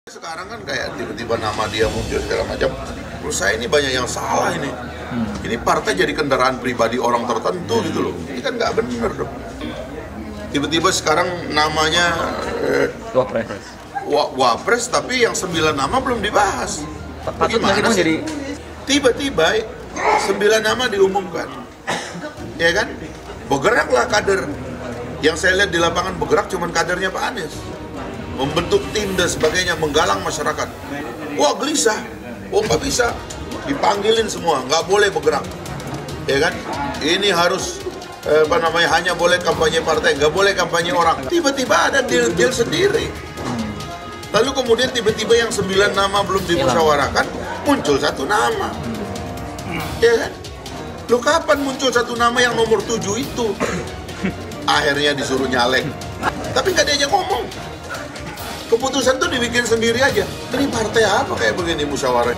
Sekarang kan kayak tiba-tiba nama dia muncul segala macam. Menurut saya ini banyak yang salah ini. Ini partai jadi kendaraan pribadi orang tertentu gitu loh. Ini kan nggak bener dong. Tiba-tiba sekarang namanya Wapres, tapi yang 9 nama belum dibahas. Bagaimana sih? Tiba-tiba 9 nama diumumkan. Ya kan? Bergeraklah kader. Yang saya lihat di lapangan bergerak cuman kadernya Pak Anies. Membentuk tim dan sebagainya, menggalang masyarakat. Wah gelisah, nggak bisa, dipanggilin semua, nggak boleh bergerak, ya kan? Ini harus hanya boleh kampanye partai, nggak boleh kampanye orang. Tiba-tiba ada deal sendiri. Lalu kemudian tiba-tiba yang 9 nama belum dimusyawarahkan, muncul 1 nama, ya kan? Loh kapan muncul 1 nama yang nomor 7 itu? Akhirnya disuruh nyalek, tapi nggak ada yang ngomong. Keputusan tuh dibikin sendiri aja. Ini partai apa kayak begini musyawarah?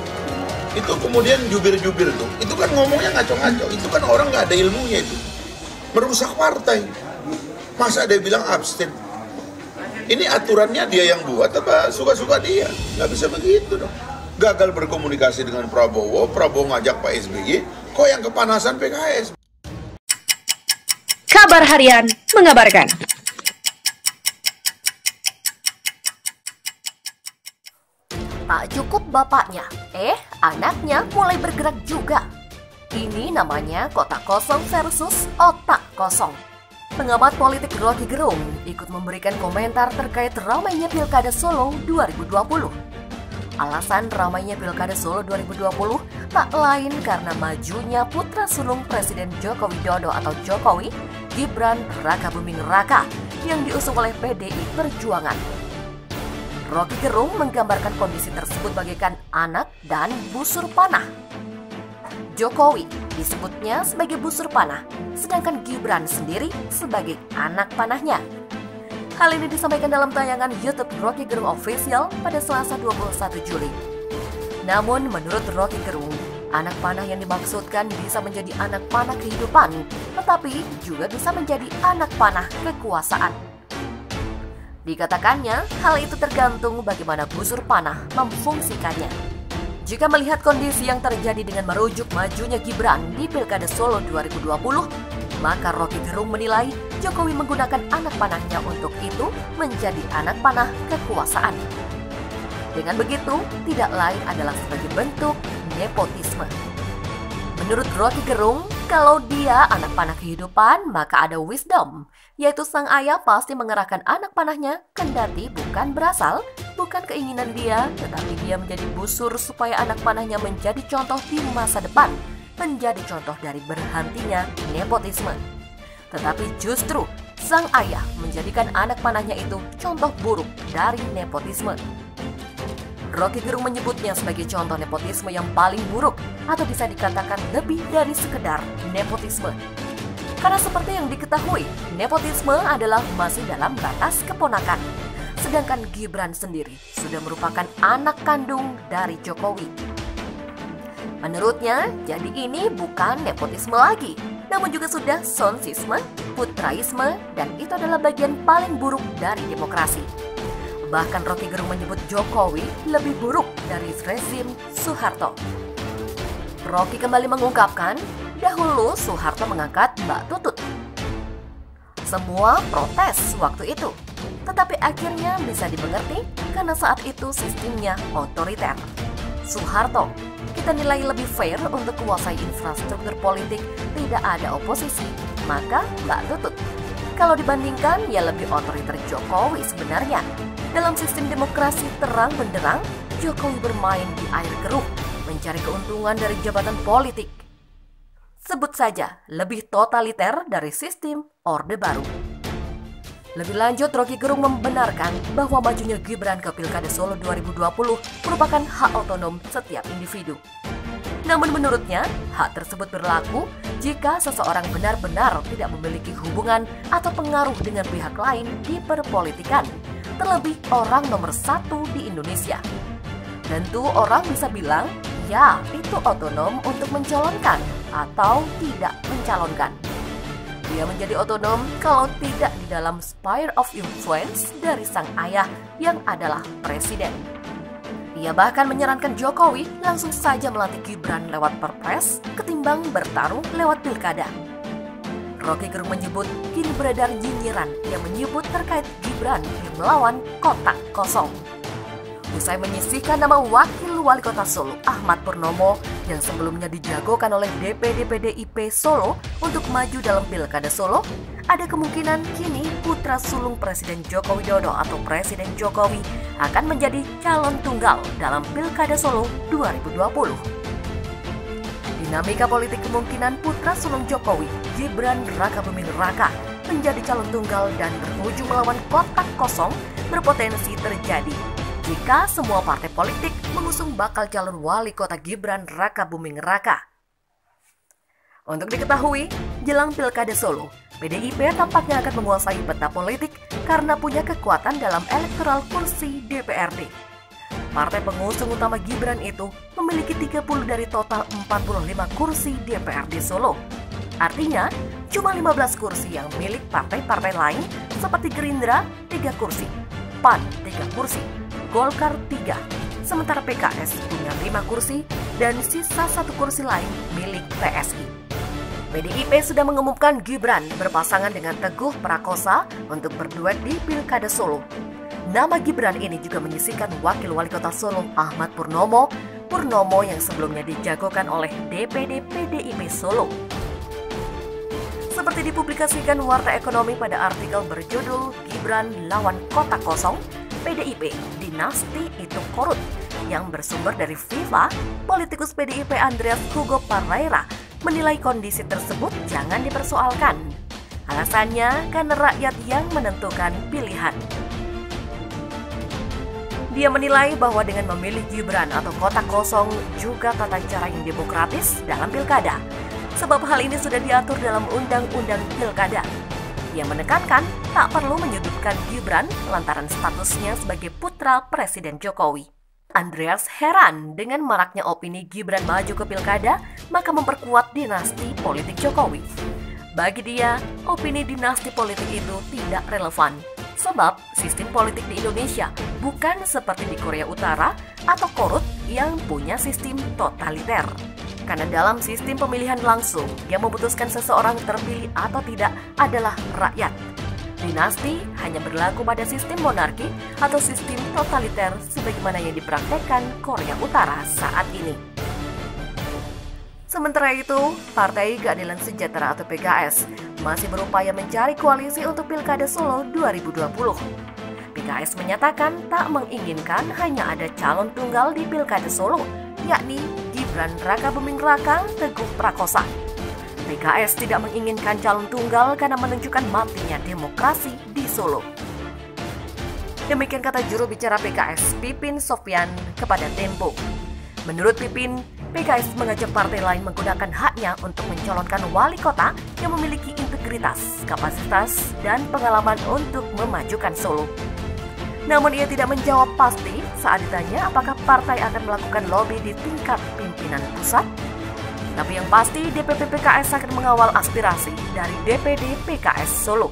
Itu kemudian jubir-jubir tuh. Itu kan ngomongnya ngaco-ngaco. Itu kan orang nggak ada ilmunya itu. Merusak partai. Masa dia bilang abstain? Ini aturannya dia yang buat apa suka-suka dia? Nggak bisa begitu dong. Gagal berkomunikasi dengan Prabowo ngajak Pak SBY, kok yang kepanasan PKS? Kabar Harian mengabarkan. Tak cukup bapaknya, anaknya mulai bergerak juga. Ini namanya kotak kosong versus otak kosong. Pengamat politik Rocky Gerung ikut memberikan komentar terkait ramainya Pilkada Solo 2020. Alasan ramainya Pilkada Solo 2020 tak lain karena majunya putra sulung Presiden Joko Widodo atau Jokowi, Gibran Rakabuming Raka, yang diusung oleh PDI Perjuangan. Rocky Gerung menggambarkan kondisi tersebut bagaikan anak dan busur panah. Jokowi disebutnya sebagai busur panah, sedangkan Gibran sendiri sebagai anak panahnya. Hal ini disampaikan dalam tayangan YouTube Rocky Gerung Official pada Selasa 21 Juli. Namun menurut Rocky Gerung, anak panah yang dimaksudkan bisa menjadi anak panah kehidupan, tetapi juga bisa menjadi anak panah kekuasaan. Dikatakannya, hal itu tergantung bagaimana busur panah memfungsikannya. Jika melihat kondisi yang terjadi dengan merujuk majunya Gibran di Pilkada Solo 2020, maka Rocky Gerung menilai Jokowi menggunakan anak panahnya untuk itu menjadi anak panah kekuasaan. Dengan begitu, tidak lain adalah sebagai bentuk nepotisme. Menurut Rocky Gerung, kalau dia anak panah kehidupan, maka ada wisdom, yaitu sang ayah pasti mengerahkan anak panahnya kendati bukan keinginan dia, tetapi dia menjadi busur supaya anak panahnya menjadi contoh di masa depan, menjadi contoh dari berhentinya nepotisme. Tetapi justru sang ayah menjadikan anak panahnya itu contoh buruk dari nepotisme. Rocky Gerung menyebutnya sebagai contoh nepotisme yang paling buruk, atau bisa dikatakan lebih dari sekedar nepotisme. Karena seperti yang diketahui, nepotisme adalah masih dalam batas keponakan. Sedangkan Gibran sendiri sudah merupakan anak kandung dari Jokowi. Menurutnya, jadi ini bukan nepotisme lagi, namun juga sudah sonsisme, putraisme, dan itu adalah bagian paling buruk dari demokrasi. Bahkan Rocky Gerung menyebut Jokowi lebih buruk dari rezim Soeharto. Rocky kembali mengungkapkan, dahulu Soeharto mengangkat Mbak Tutut. Semua protes waktu itu, tetapi akhirnya bisa dimengerti karena saat itu sistemnya otoriter. Soeharto, kita nilai lebih fair untuk menguasai infrastruktur politik, tidak ada oposisi, maka Mbak Tutut. Kalau dibandingkan, ya lebih otoriter Jokowi sebenarnya. Dalam sistem demokrasi terang benderang, Jokowi bermain di air keruh, mencari keuntungan dari jabatan politik. Sebut saja lebih totaliter dari sistem Orde Baru. Lebih lanjut, Rocky Gerung membenarkan bahwa majunya Gibran ke Pilkada Solo 2020 merupakan hak otonom setiap individu. Namun menurutnya, hak tersebut berlaku jika seseorang benar-benar tidak memiliki hubungan atau pengaruh dengan pihak lain di perpolitikan, terlebih orang nomor 1 di Indonesia. Tentu orang bisa bilang, ya itu otonom untuk mencalonkan atau tidak mencalonkan. Dia menjadi otonom kalau tidak di dalam sphere of influence dari sang ayah yang adalah presiden. Ia bahkan menyarankan Jokowi langsung saja melantik Gibran lewat Perpres ketimbang bertarung lewat pilkada. Rocky Gerung menyebut kini beredar nyinyiran yang menyebut terkait Gibran yang melawan kotak kosong. Usai menyisihkan nama Wakil Wali Kota Solo Ahmad Purnomo yang sebelumnya dijagokan oleh DPD PDIP Solo untuk maju dalam Pilkada Solo, ada kemungkinan kini putra sulung Presiden Joko Widodo atau Presiden Jokowi akan menjadi calon tunggal dalam Pilkada Solo 2020. Dinamika politik kemungkinan putra sulung Jokowi, Gibran Rakabuming Raka, menjadi calon tunggal dan berujung melawan kotak kosong berpotensi terjadi jika semua partai politik mengusung bakal calon wali kota Gibran Rakabuming Raka. Untuk diketahui, jelang Pilkada Solo, PDIP tampaknya akan menguasai peta politik karena punya kekuatan dalam elektoral kursi DPRD. Partai pengusung utama Gibran itu memiliki 30 dari total 45 kursi DPRD Solo. Artinya, cuma 15 kursi yang milik partai-partai lain seperti Gerindra 3 kursi, PAN 3 kursi, Golkar 3, sementara PKS punya 5 kursi dan sisa 1 kursi lain milik PSI. PDIP sudah mengumumkan Gibran berpasangan dengan Teguh Prakosa untuk berduet di Pilkada Solo. Nama Gibran ini juga menyisihkan Wakil Wali Kota Solo Ahmad Purnomo yang sebelumnya dijagokan oleh DPD PDIP Solo. Seperti dipublikasikan Warta Ekonomi pada artikel berjudul Gibran lawan kotak kosong, PDIP dinasti itu korut, yang bersumber dari FIFA, politikus PDIP Andreas Hugo Parreira menilai kondisi tersebut jangan dipersoalkan. Alasannya karena rakyat yang menentukan pilihan. Dia menilai bahwa dengan memilih Gibran atau kotak kosong juga tata cara yang demokratis dalam pilkada. Sebab hal ini sudah diatur dalam Undang-Undang Pilkada. Ia menekankan tak perlu menyudutkan Gibran lantaran statusnya sebagai putra Presiden Jokowi. Andreas heran dengan maraknya opini Gibran maju ke pilkada, maka memperkuat dinasti politik Jokowi. Bagi dia, opini dinasti politik itu tidak relevan. Sebab sistem politik di Indonesia bukan seperti di Korea Utara atau Korut yang punya sistem totaliter. Karena dalam sistem pemilihan langsung, yang memutuskan seseorang terpilih atau tidak adalah rakyat. Dinasti hanya berlaku pada sistem monarki atau sistem totaliter sebagaimana yang dipraktekkan Korea Utara saat ini. Sementara itu, Partai Keadilan Sejahtera atau PKS masih berupaya mencari koalisi untuk Pilkada Solo 2020. PKS menyatakan tak menginginkan hanya ada calon tunggal di Pilkada Solo, yakni Gibran Rakabuming Raka Teguh Prakosa. PKS tidak menginginkan calon tunggal karena menunjukkan matinya demokrasi di Solo. Demikian kata juru bicara PKS, Pipin Sofyan, kepada Tempo. Menurut Pipin, PKS mengajak partai lain menggunakan haknya untuk mencalonkan wali kota yang memiliki integritas, kapasitas, dan pengalaman untuk memajukan Solo. Namun ia tidak menjawab pasti saat ditanya apakah partai akan melakukan lobby di tingkat pimpinan pusat. Tapi yang pasti DPP PKS akan mengawal aspirasi dari DPD PKS Solo.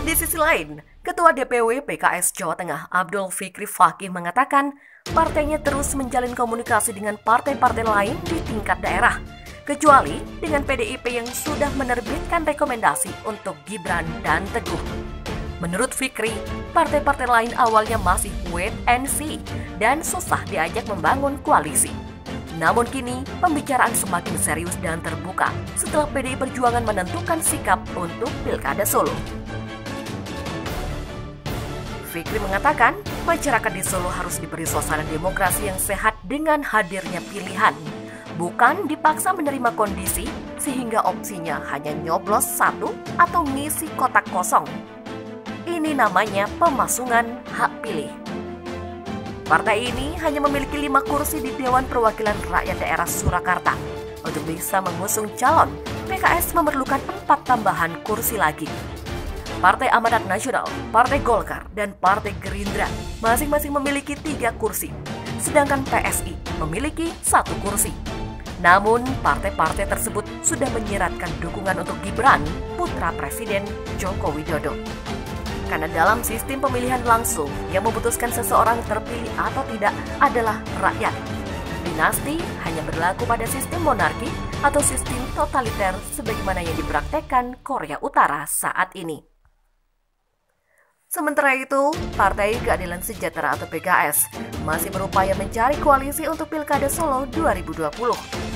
Di sisi lain, Ketua DPW PKS Jawa Tengah Abdul Fikri Fakih mengatakan partainya terus menjalin komunikasi dengan partai-partai lain di tingkat daerah, kecuali dengan PDIP yang sudah menerbitkan rekomendasi untuk Gibran dan Teguh. Menurut Fikri, partai-partai lain awalnya masih wait and see dan susah diajak membangun koalisi. Namun kini, pembicaraan semakin serius dan terbuka setelah PDI Perjuangan menentukan sikap untuk Pilkada Solo. Fikri mengatakan, masyarakat di Solo harus diberi suasana demokrasi yang sehat dengan hadirnya pilihan, bukan dipaksa menerima kondisi sehingga opsinya hanya nyoblos satu atau ngisi kotak kosong. Ini namanya pemasungan hak pilih. Partai ini hanya memiliki 5 kursi di Dewan Perwakilan Rakyat Daerah Surakarta. Untuk bisa mengusung calon, PKS memerlukan 4 tambahan kursi lagi. Partai Amanat Nasional, Partai Golkar, dan Partai Gerindra masing-masing memiliki 3 kursi, sedangkan PSI memiliki 1 kursi. Namun, partai-partai tersebut sudah menyiratkan dukungan untuk Gibran, putra Presiden Joko Widodo. Karena dalam sistem pemilihan langsung, yang memutuskan seseorang terpilih atau tidak adalah rakyat. Dinasti hanya berlaku pada sistem monarki atau sistem totaliter sebagaimana yang dipraktekkan Korea Utara saat ini. Sementara itu, Partai Keadilan Sejahtera atau PKS masih berupaya mencari koalisi untuk Pilkada Solo 2020.